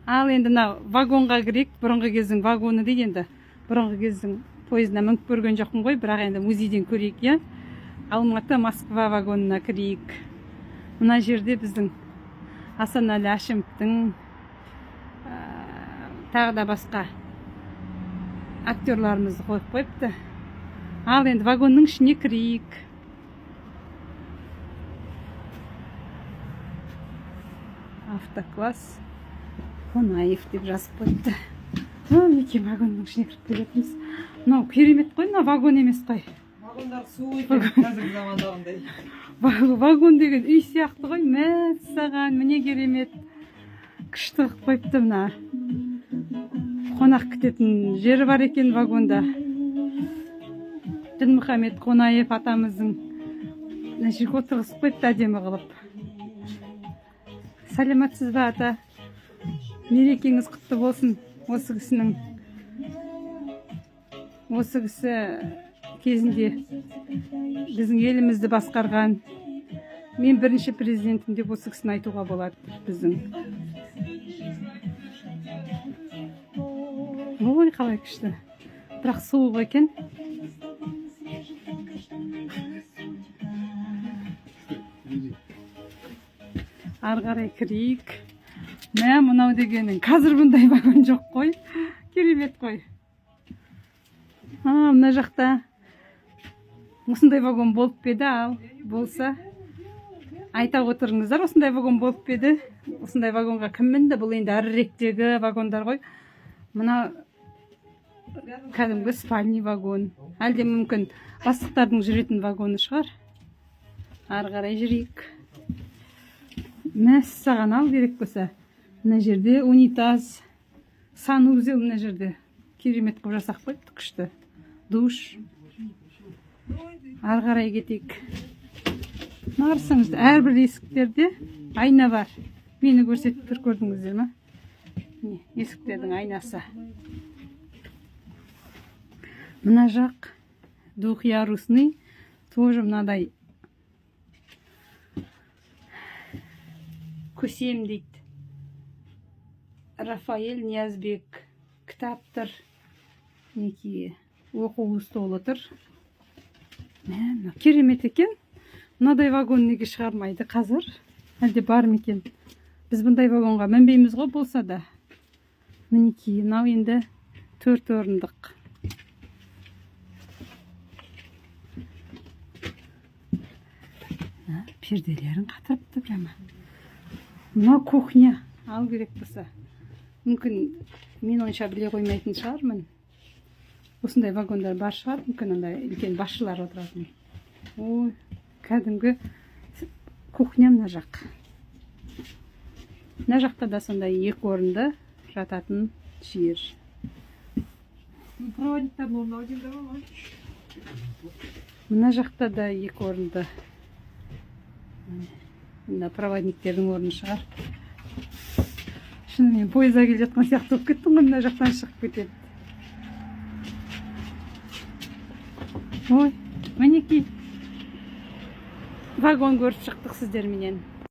Ал енді мына вагонға кірейік. Бұрынғы кездің вагоны дейді енді. Бұрынғы кездің поездына мініп көрген жоқпын ғой, бірақ енді музейден көрейік, иә. Алматы Москва вагонына кірейік. Мына жерде біздің Асанәлі Әшімовтің тағы да басқа актерларымызды қойып қойыпты. Ал енді вагонның ішіне кірейік. Автокласс Қонаев деп жазып қойыпты. Неке вагонның ішіне кіріп келетіміз. Мынау керемет қой, мына вагон емес қой. Вагондар су екен қазіргі замандағындай. Вагон деген үй сияқты ғой. Мәссаған, міне керемет. Күшті қылып қойыпты мына. Қонақ күтетін жері бар екен вагонда. Дінмұхамед Қонаев атамыздың мына жерге отырғызып қойыпты әдемі қылып. Сәлеметсіз бе ата? Мерекеңіз құтты болсын. Осы кісі кезінде біздің елімізді басқарған. Мен бірінші президентім деп осы кісіні айтуға болады біздің. Ой, қалай күшті. Бірақ суық екен. Ары қарай кірейік. Мә, мынау дегенің. Қазір бұндай вагон жоқ қой. Керемет қой. Мына жақта осындай вагон болып педі, ал болса айта отырыңыздар. Осындай вагон болып педі. Осындай вагонға кім мінді? Бұл енді әріректегі вагондар ғой. Мына кәдімгі спальный вагон. Әлде мүмкін бастықтардың жүретін вагоны шығар. Ары қарай жүрейік. Мәссаған, ал керек болса. Мына жерде унитаз, санузел мына жерде. Керемет қып жасақ қойыпты, күшті. Душ. Ары қарай кетейік. Қарасаңыз, әрбір есіктерде айна бар. Мені көрсетіп тұр, көрдіңіздер ме? Есіктердің айнасы. Мына жақ двухъярусный, тоже мынадай көсем дейді. Рафаэль Ниязбек кітаптыр. Неке оқу столы тұр. Керемет екен. Мынадай вагон неге шығармайды қазір? Әлде бар ма екен? Біз бұндай вагонға мінбейміз ғой, болса да. Мінеки, мынау енді 4 орындық. Перделерін қатырыпты прямо. Мынау кухня. Ал керек болса. Мүмкін мен онша біле қоймайтын шығармын. Осындай вагондар бар шығар, мүмкін ондай үлкен басшылар отыратын. Ой, кәдімгі кухня мына жақ. Мына жақта да сондай 2 орынды жататын жер. Мына жақта да 2 орынды. Мына проводниктердің орны шығар. Шынымен пойызға келе жатқан сияқты болып кеттім ғой, мына жақтан шығып кетеді. Ой, мінеки вагон көріп шықтық сіздерменен.